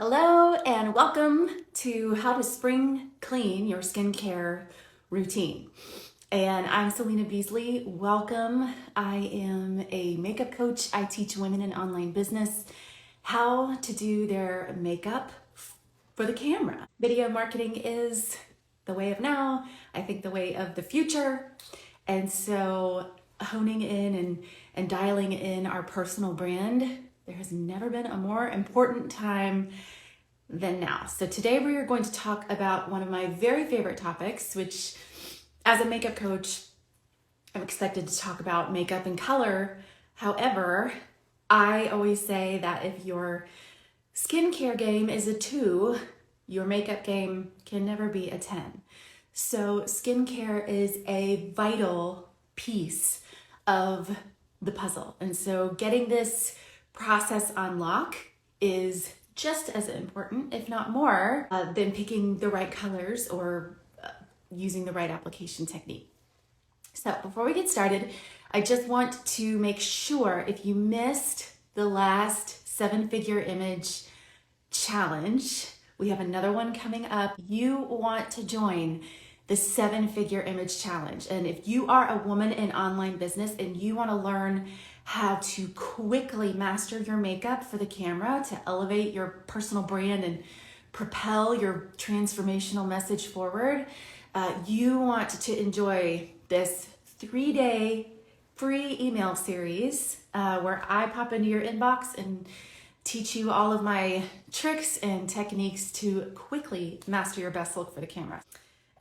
Hello and welcome to how to spring clean your skincare routine. And I'm Selena Beasley. Welcome. I am a makeup coach. I teach women in online business how to do their makeup for the camera. Video marketing is the way of now. I think the way of the future. And so honing in and dialing in our personal brand, there has never been a more important time than now. So today we are going to talk about one of my very favorite topics, which as a makeup coach, I'm expected to talk about makeup and color. However, I always say that if your skincare game is a 2, your makeup game can never be a 10. So skincare is a vital piece of the puzzle. And so getting this process on lock is just as important, if not more, than picking the right colors or using the right application technique. So before we get started, I just want to make sure if you missed the last 7-figure image challenge, we have another one coming up. You want to join the 7-figure image challenge. And if you are a woman in online business and you want to learn how to quickly master your makeup for the camera to elevate your personal brand and propel your transformational message forward, you want to enjoy this 3-day free email series where I pop into your inbox and teach you all of my tricks and techniques to quickly master your best look for the camera.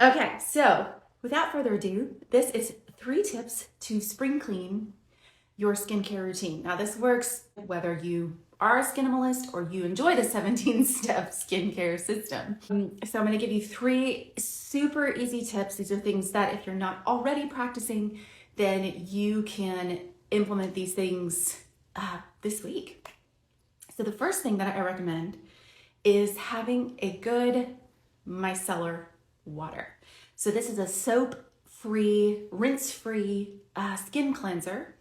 Okay, so without further ado, this is 3 tips to spring clean your skincare routine. Now this works whether you are a skinimalist or you enjoy the 17-step skincare system. So I'm gonna give you 3 super easy tips. These are things that if you're not already practicing, then you can implement these things this week. So the first thing that I recommend is having a good micellar water. So this is a soap-free, rinse-free skin cleanser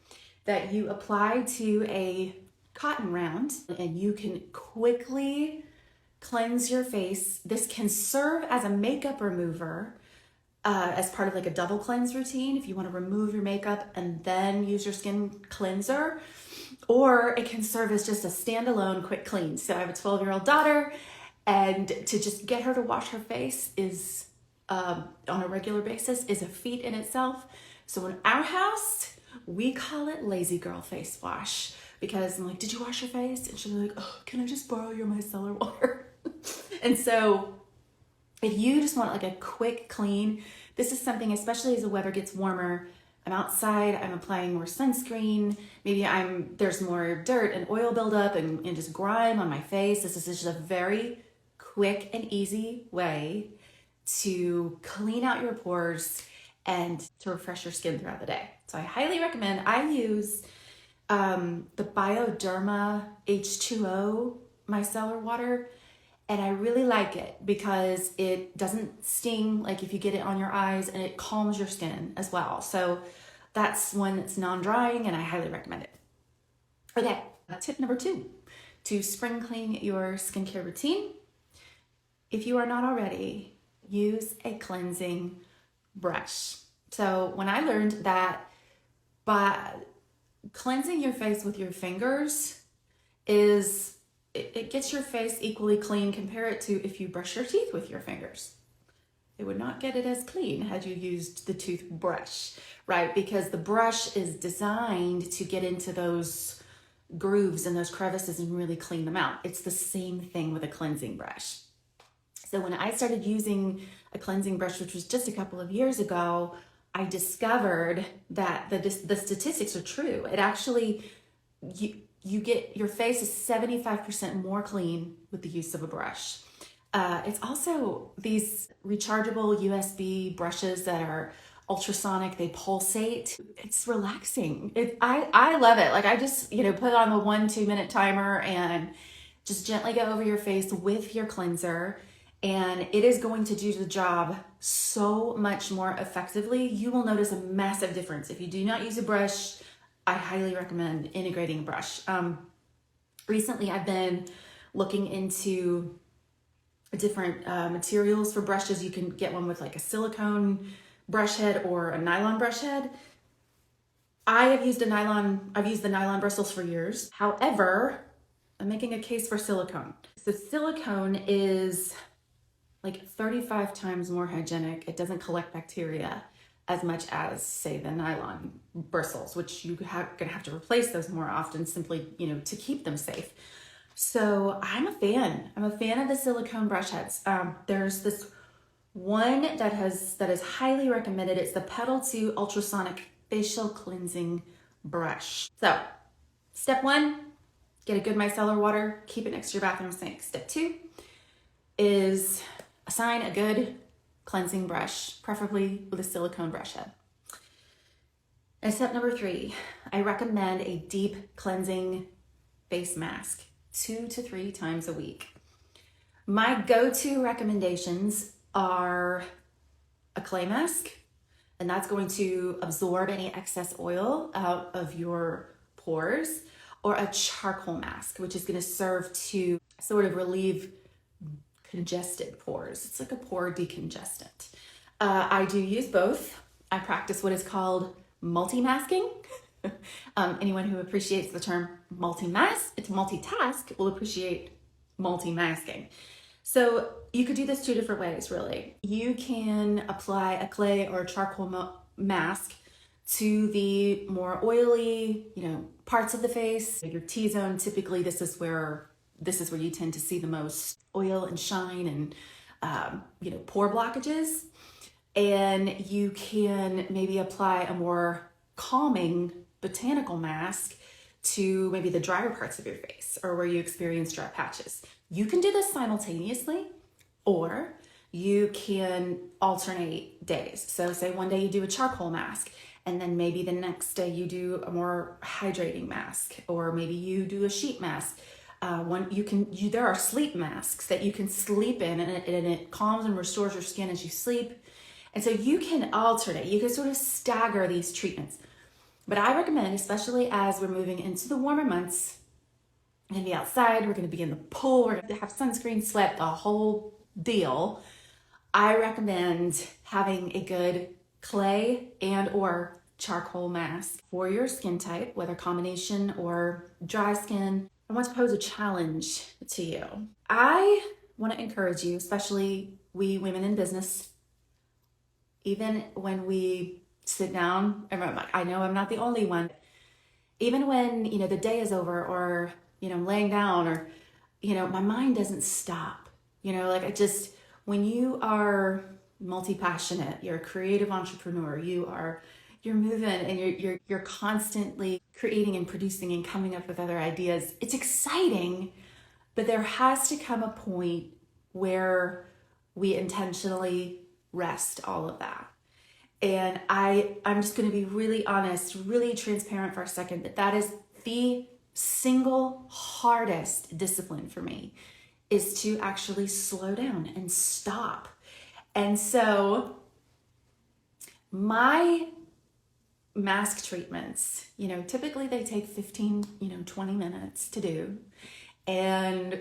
that you apply to a cotton round and you can quickly cleanse your face. This can serve as a makeup remover as part of like a double cleanse routine if you want to remove your makeup and then use your skin cleanser, or it can serve as just a standalone quick clean. So I have a 12-year-old daughter, and to just get her to wash her face is on a regular basis is a feat in itself. So in our house, we call it lazy girl face wash because I'm like, did you wash your face? And she'll be like, oh, can I just borrow your micellar water? And so if you just want like a quick clean, this is something, especially as the weather gets warmer, I'm outside, I'm applying more sunscreen, maybe there's more dirt and oil buildup and just grime on my face. This is just a very quick and easy way to clean out your pores and to refresh your skin throughout the day. So I highly recommend. I use the Bioderma H2O micellar water, and I really like it because it doesn't sting like if you get it on your eyes, and it calms your skin as well. So that's one that's non-drying, and I highly recommend it. Okay, tip number 2 to spring clean your skincare routine. If you are not already, use a cleansing brush. So when I learned that by cleansing your face with your fingers it gets your face equally clean. Compare it to if you brush your teeth with your fingers. It would not get it as clean had you used the toothbrush, right? Because the brush is designed to get into those grooves and those crevices and really clean them out. It's the same thing with a cleansing brush. So when I started using a cleansing brush, which was just a couple of years ago, I discovered that the statistics are true. It actually, you get your face is 75% more clean with the use of a brush. It's also these rechargeable USB brushes that are ultrasonic, they pulsate. It's relaxing. I love it. Like I just, put on the 1-2 minute timer and just gently go over your face with your cleanser. And it is going to do the job so much more effectively. You will notice a massive difference. If you do not use a brush, I highly recommend integrating a brush. Recently, I've been looking into different materials for brushes. You can get one with like a silicone brush head or a nylon brush head. I've used the nylon bristles for years. However, I'm making a case for silicone. So silicone is like 35 times more hygienic. It doesn't collect bacteria as much as, say, the nylon bristles, which you're gonna have to replace those more often simply, to keep them safe. So I'm a fan. I'm a fan of the silicone brush heads. There's this one that is highly recommended. It's the Pedal 2 Ultrasonic Facial Cleansing Brush. So step 1, get a good micellar water, keep it next to your bathroom sink. Step 2 is assign a good cleansing brush, preferably with a silicone brush head. And step number 3, I recommend a deep cleansing face mask 2 to 3 times a week. My go-to recommendations are a clay mask, and that's going to absorb any excess oil out of your pores, or a charcoal mask, which is going to serve to sort of relieve congested pores. It's like a pore decongestant. I do use both. I practice what is called multi-masking. Anyone who appreciates the term multitask will appreciate multi-masking. So you could do this 2 different ways, really. You can apply a clay or charcoal mask to the more oily, parts of the face. Your T-zone, typically this is where you tend to see the most oil and shine and, pore blockages. And you can maybe apply a more calming botanical mask to maybe the drier parts of your face or where you experience dry patches. You can do this simultaneously, or you can alternate days. So say one day you do a charcoal mask, and then maybe the next day you do a more hydrating mask, or maybe you do a sheet mask. There are sleep masks that you can sleep in, and it calms and restores your skin as you sleep. And so you can alternate, you can sort of stagger these treatments. But I recommend, especially as we're moving into the warmer months, we're gonna be outside, we're gonna be in the pool, we're gonna have sunscreen, sweat, the whole deal. I recommend having a good clay and or charcoal mask for your skin type, whether combination or dry skin. I want to pose a challenge to you. I want to encourage you, especially we women in business, even when we sit down, and I know I'm not the only one, even when, the day is over, or, I'm laying down, or, my mind doesn't stop, when you are multi-passionate, you're a creative entrepreneur, you're moving and you're constantly creating and producing and coming up with other ideas. It's exciting, but there has to come a point where we intentionally rest all of that. And I'm just going to be really honest, really transparent for a second, that is the single hardest discipline for me, is to actually slow down and stop. And so my mask treatments, typically they take 15, 20 minutes to do. And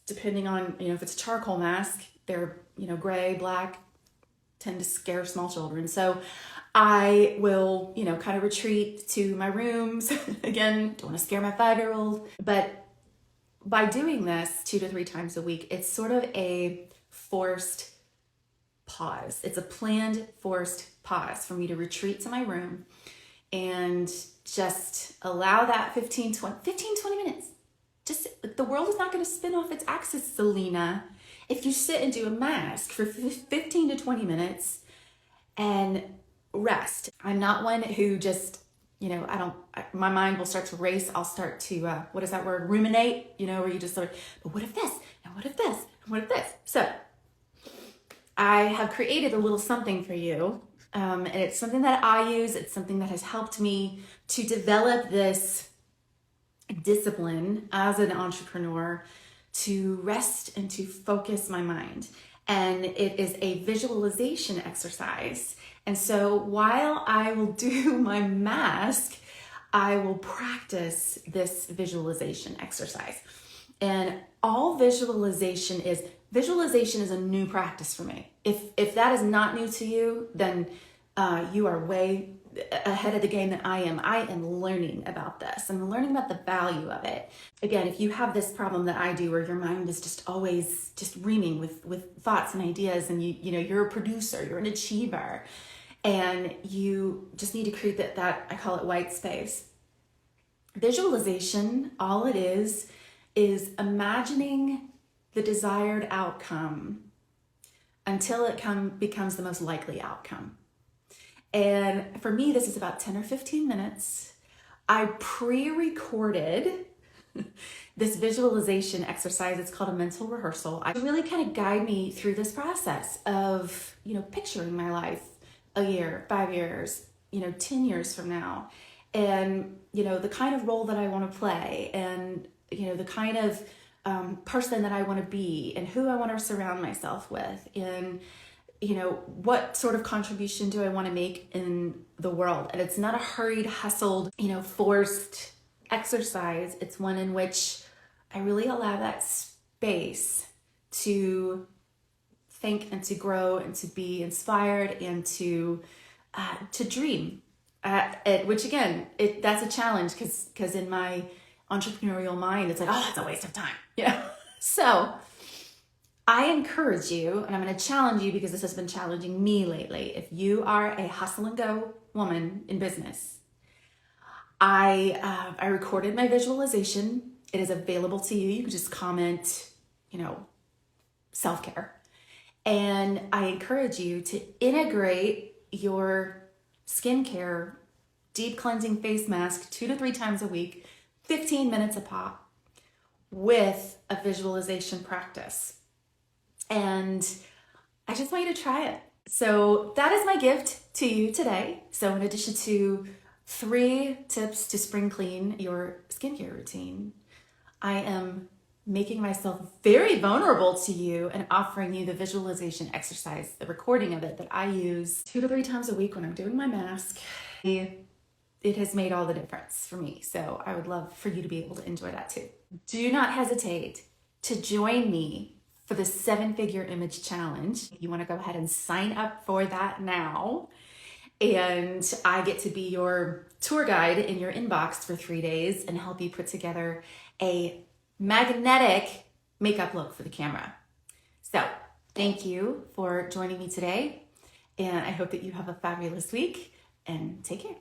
depending on, if it's a charcoal mask, they're, gray, black, tend to scare small children. So I will, kind of retreat to my rooms. Again, don't want to scare my 5-year-old. But by doing this 2 to 3 times a week, it's sort of a forced pause. It's a planned, forced pause for me to retreat to my room and just allow that 15, 20 minutes. Just, the world is not going to spin off its axis, Selena, if you sit and do a mask for 15 to 20 minutes and rest. I'm not one who just, my mind will start to race. I'll start to, what is that word? Ruminate, where you just sort of, but what if this? And what if this? And what if this? So I have created a little something for you. And it's something that I use. It's something that has helped me to develop this discipline as an entrepreneur, to rest and to focus my mind. And it is a visualization exercise. And so while I will do my mask, I will practice this visualization exercise. And all visualization is a new practice for me. If that is not new to you, then you are way ahead of the game than I am. I am learning about this. I'm learning about the value of it. Again, if you have this problem that I do, where your mind is just always just reaming with thoughts and ideas, and you're a producer, you're an achiever, and you just need to create that I call it white space. Visualization, all it is imagining the desired outcome until it becomes the most likely outcome. And for me, this is about 10 or 15 minutes. I pre-recorded this visualization exercise. It's called a mental rehearsal. I really kind of guide me through this process of, picturing my life a year, 5 years, 10 years from now. And, the kind of role that I want to play, and, the kind of person that I want to be, and who I want to surround myself with, and what sort of contribution do I want to make in the world. And it's not a hurried, hustled, forced exercise. It's one in which I really allow that space to think and to grow and to be inspired and to dream. Which again, that's a challenge because in my entrepreneurial mind, it's like, oh, that's a waste of time. So I encourage you, and I'm going to challenge you because this has been challenging me lately. If you are a hustle and go woman in business, I recorded my visualization. It is available to you. You can just comment, self-care. And I encourage you to integrate your skincare deep cleansing face mask 2 to 3 times a week, 15 minutes a pop, with a visualization practice. And I just want you to try it. So that is my gift to you today. So in addition to 3 tips to spring clean your skincare routine, I am making myself very vulnerable to you and offering you the visualization exercise, the recording of it that I use 2 to 3 times a week when I'm doing my mask. It has made all the difference for me. So I would love for you to be able to enjoy that too. Do not hesitate to join me for the 7-figure image challenge. You want to go ahead and sign up for that now. And I get to be your tour guide in your inbox for 3 days and help you put together a magnetic makeup look for the camera. So thank you for joining me today. And I hope that you have a fabulous week, and take care.